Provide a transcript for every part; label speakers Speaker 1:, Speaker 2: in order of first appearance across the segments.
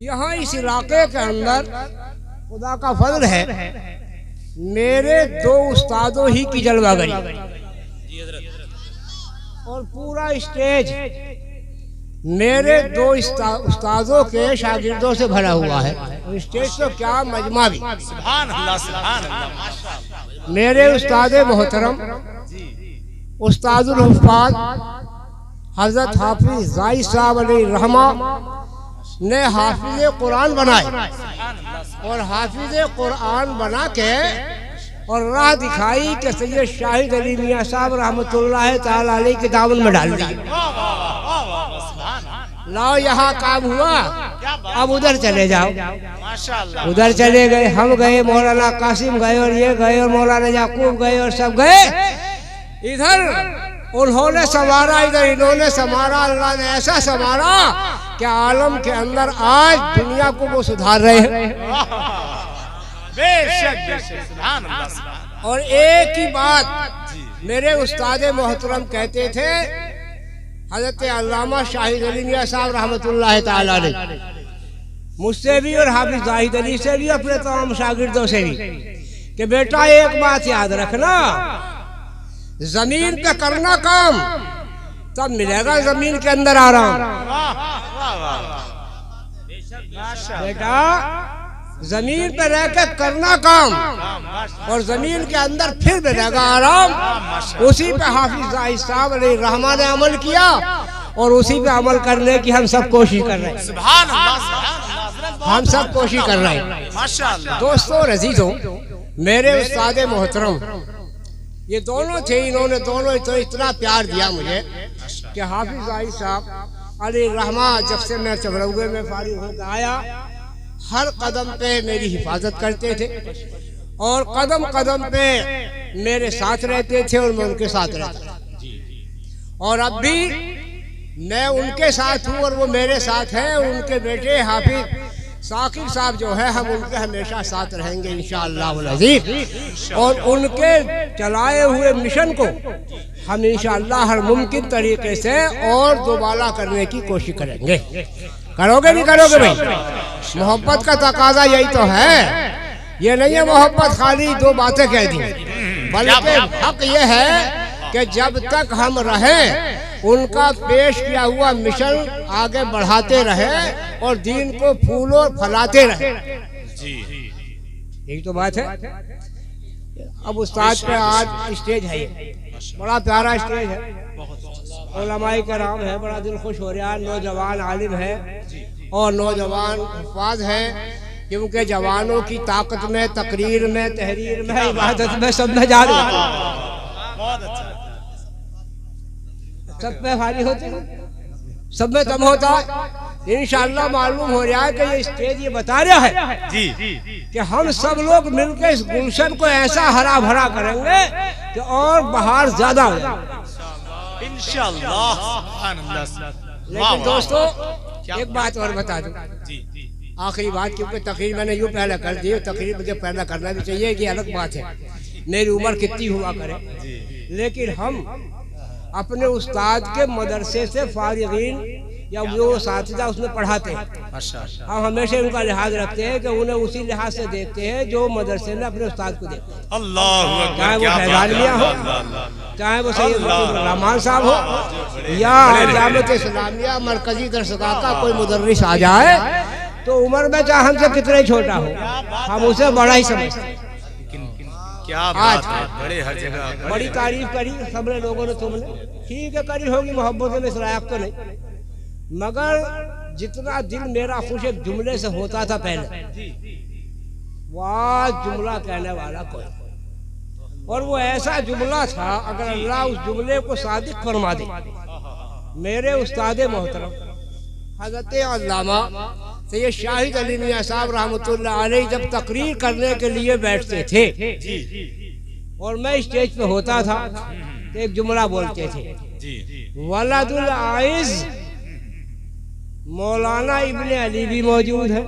Speaker 1: यहाँ इस इलाके के अंदर खुदा का फजल है, मेरे दो उस्तादों ही की जलवागरी और पूरा स्टेज मेरे दो उस्तादों के शागिर्दों से भरा हुआ है। स्टेज तो क्या मजमा भी।
Speaker 2: सुभान अल्लाह, सुभान अल्लाह।
Speaker 1: मेरे उस्ताद मोहतरम उस्तादुल हुफ़्फ़ाज़ हज़रत हाफिज़ ज़ाहिद साहब अलैहि रहमा ने हाफिज़ कुरान बनाए और हाफिज़ कुरान बना के और राह दिखाई कि सैयद शाहिद अली मियाँ साहब रहमतुल्लाह ताला अलैह के दामन में डाल दिए। लाओ यहाँ काम हुआ, अब उधर चले जाओ।
Speaker 2: माशाअल्लाह।
Speaker 1: उधर चले गए, हम गए, मौलाना कासिम गए और ये गए और मौलाना याकूब गए और सब गए। इधर उन्होंने संवारा, इधर इन्होंने संवारा। अल्लाह ने ऐसा संवारा कि आलम के अंदर आज दुनिया को वो सुधार रहे हैं।
Speaker 2: बेशक बेशक, सुभान अल्लाह, सुभान।
Speaker 1: और एक ही बात मेरे उस्ताद मोहतरम कहते थे, हजरत अल्लामा शाहिद अली मियाँ साहब रहमतुल्लाह ताला अलैह, मुझसे भी और हाफिज ज़ाहिद अली से भी, अपने तमाम शागिर्दों से भी, कि बेटा एक बात याद रखना, जमीन पे करना काम, तब मिलेगा जमीन के अंदर आराम। बेटा जमीन पे रह के करना काम और जमीन के अंदर फिर मिलेगा आराम। उसी पे हाफिज ज़ाहिद साहब अलैहि रहमा ने अमल किया और उसी पे अमल करने की हम सब कोशिश कर रहे हैं।
Speaker 2: सुभान अल्लाह, सुभान अल्लाह।
Speaker 1: हम सब कोशिश कर रहे हैं।
Speaker 2: माशाअल्लाह।
Speaker 1: दोस्तों अजीजों, मेरे उस्ताद मोहतरम ये दोनों थे, इन्होंने दोनों तो इतना प्यार दिया मुझे कि हाफिज ज़ाहिद साहब अलैहि रहमा जब से मैं चबरौगे में फारिग होकर आया, हर कदम पे मेरी हिफाजत करते थे और कदम कदम पे मेरे साथ रहते थे और मैं उनके साथ रहता था। और अब भी मैं उनके साथ हूँ और वो मेरे साथ हैं। उनके बेटे हाफिज साकिब साहब जो है, हम उनके हमेशा साथ रहेंगे इंशाअल्लाह वल अज़ीज़। और उनके चलाए हुए मिशन को हम इंशाअल्लाह हर मुमकिन तरीके से और दोबारा करने की कोशिश करेंगे। करोगे नहीं करोगे भाई? मोहब्बत का तकाजा यही तो है। ये नहीं है मोहब्बत खाली दो बातें कह दी, बल्कि हक ये है कि जब तक हम रहें उनका पेश किया हुआ मिशन आगे बढ़ाते रहे और दीन को फूलो फैलाते रहे। यही तो बात है। अब उस्ताद पे आज स्टेज है, ये बड़ा प्यारा स्टेज है, उलमाए कराम है, बड़ा दिल खुश हो रहा है। नौजवान आलिम है और नौजवान हुफ़्फ़ाज़ है, क्योंकि जवानों की ताकत में, तकरीर में, तहरीर में, इबादत में, सब में जान
Speaker 2: बहुत अच्छा।
Speaker 1: सब में फारिग होते हैं, सब में दम होता है। इंशाअल्लाह मालूम हो रहा है कि ये स्टेज ये बता रहा है
Speaker 2: जी
Speaker 1: कि हम सब लोग मिलकर इस गुलशन को ऐसा हरा भरा करेंगे कि और बहार ज्यादा हो जाए
Speaker 2: इंशाअल्लाह। सुभान अल्लाह।
Speaker 1: लेकिन दोस्तों एक बात और बता दूं,
Speaker 2: जी
Speaker 1: आखिरी बात, क्योंकि तकरीर मैंने यूँ पहले कर दी, तकरीर मुझे पहले करना भी चाहिए, कि अलग बात है, मेरी उम्र कितनी हुआ करे, लेकिन हम अपने उस्ताद के मदरसे से फारिगीन या जो साथीदा उसमें पढ़ाते हैं, हम हमेशा उनका लिहाज रखते हैं कि उन्हें उसी लिहाज से देखते हैं जो मदरसे में अपने उस्ताद को देखते हैं।
Speaker 2: अल्लाह,
Speaker 1: चाहे वो फैजान मियां हो, चाहे वो सैयद रहमान साहब हो, या जामिया इस्लामिया मरकजी दरसगाह का कोई मुदर्रिस आ जाए, तो उम्र में चाहे हमसे कितने छोटा हो, हम उसे बड़ा ही समझते हैं।
Speaker 2: क्या बात है, बड़े हर जगह
Speaker 1: बड़ी तारीफ करी सब लोगों ने, तुमने ठीक है करी होगी, मोहब्बत में इस लायक तो नहीं, मगर जितना दिल मेरा खुश एक जुमले से होता था पहले, वाह जुमला कहने वाला कोई, और वो ऐसा जुमला था, अगर अल्लाह उस जुमले को सादिक फरमा दे। मेरे उस्ताद मोहतरम हज़रत अल्लामा सैयद शाहिद अली मियाँ साहब रहमतुल्लाह अलैह जब तकरीर करने के लिए बैठते थे और मैं स्टेज पे होता था, तो एक जुमला बोलते थे, वलदुल आइज़ मौलाना इब्ने अली भी मौजूद है,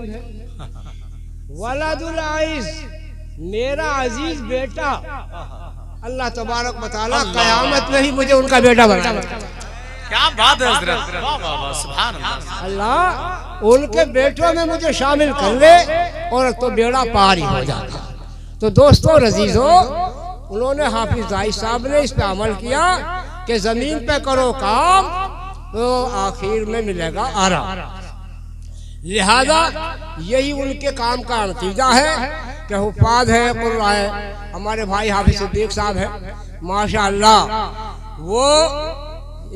Speaker 1: वलदुल आइज़ मेरा अजीज बेटा, अल्लाह तबारक व तआला क़यामत में ही मुझे उनका बेटा बनाया।
Speaker 2: क्या बात है हज़रत, वाह वाह वाह, सुभान अल्लाह।
Speaker 1: अल्लाह उनके बेटों में मुझे शामिल कर ले और तो बेड़ा पार ही हो जाता। तो दोस्तों रजीजों, उन्होंने हाफिज दाई साहब ने इस पे अमल किया कि जमीन पे करो काम तो आखिर में मिलेगा आराम। लिहाजा यही उनके काम का नतीजा है कि हुफ़ाज़ है कुरान है। हमारे भाई हाफिज सिद्दीक साहब है, माशाअल्लाह, वो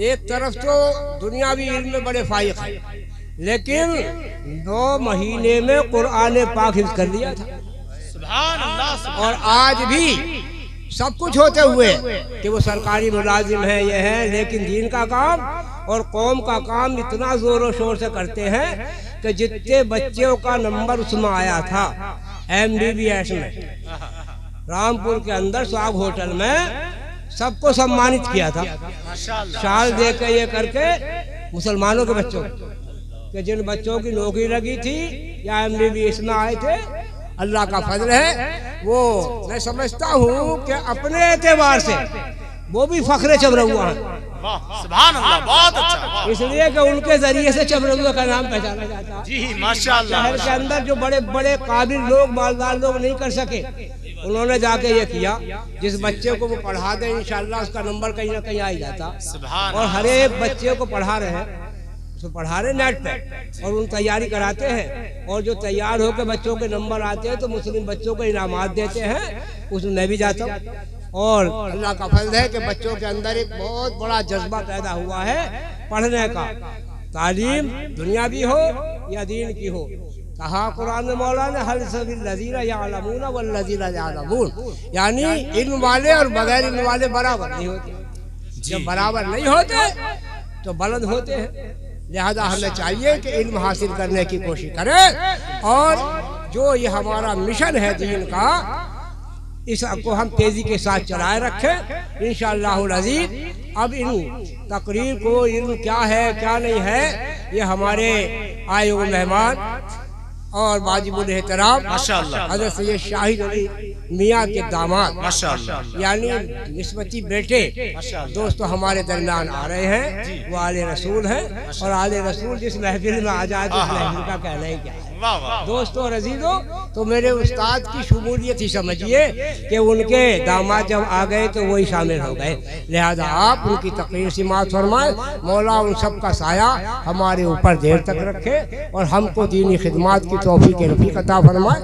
Speaker 1: एक तरफ तो दुनियावी इल्म में बड़े फाइक हैं, लेकिन 9 महीने में कुरान पाक हिफ्ज़ कर लिया था।
Speaker 2: सुभान अल्लाह।
Speaker 1: और आज भी सब कुछ होते हुए कि वो सरकारी मुलाजिम है, ये है, लेकिन दीन का काम और कौम का काम इतना जोरों शोर से करते हैं कि जितने बच्चों का नंबर उसमें आया था MBBS में, रामपुर के अंदर स्वाग होटल में सबको सम्मानित किया था, शाल दे के ये करके मुसलमानों के बच्चों कि जिन बच्चों की नौकरी लगी थी या MBBS में आए थे, अल्लाह का फजल है। वो मैं समझता हूँ कि अपने एतबार से वो भी फखरे चमरहुआ हैं।
Speaker 2: सुभान अल्लाह, बहुत अच्छा।
Speaker 1: इसलिए कि उनके जरिए से चमरहुआ का नाम पहचाना जाता है।
Speaker 2: जी माशाअल्लाह।
Speaker 1: शहर के अंदर जो बड़े बड़े काबिल लोग, मालदार लोग नहीं कर सके, उन्होंने जाके ये किया, जिस बच्चे को वो पढ़ा दे इंशाअल्लाह उसका नंबर कहीं ना कहीं आ ही जाता। और हर एक बच्चे को पढ़ा रहे हैं, उसको पढ़ा रहे नेट पे, और उन तैयारी कराते हैं, और जो तैयार होकर बच्चों के नंबर आते हैं तो मुस्लिम बच्चों को इनामात देते हैं, उसमें मैं भी जाता हूँ। और अल्लाह का फजल है कि बच्चों के अंदर एक बहुत बड़ा जज्बा पैदा हुआ है पढ़ने का। तालीम दुनियावी हो या दीन की हो, कहा कुरान में मौला ने हल सबिल्लज़ीना यअलमून वल्लज़ीना यअलमून, यानी इल्म वाले और बगैर इल्म वाले बराबर नहीं होते। जब बराबर नहीं होते तो बुलंद होते हैं। लिहाजा हमें चाहिए कि इल्म हासिल करने की कोशिश करें, और जो ये हमारा मिशन है दीन का, इसको हम तेजी के साथ चलाए रखें इंशाअल्लाहुल अज़ीज़। अब इन तकरीर को इल्म क्या है क्या नहीं है, ये हमारे आए हुए मेहमान और वाजिबुल एहतराम
Speaker 2: माशाअल्लाह
Speaker 1: हज़रत सैयद शाहिद अली मियाँ के दामाद
Speaker 2: माशाअल्लाह,
Speaker 1: यानी निस्बती बेटे दोस्तों हमारे दरमियान आ रहे हैं। वो आले रसूल हैं, और आले रसूल जिस महफिल में आ जाए तो उस महफिल का कहना ही क्या है। दोस्तों और अजीजों, तो मेरे उस्ताद की शमूलियत ही समझिए कि उनके दामाद जब आ गए तो वही शामिल हो गए। लिहाजा आप उनकी तकरीर से मात फरमाए। मौला उन सब का साया हमारे ऊपर देर तक रखे और हमको दीनी खिदमत की तौफीक रफ़ीक अता फरमाए।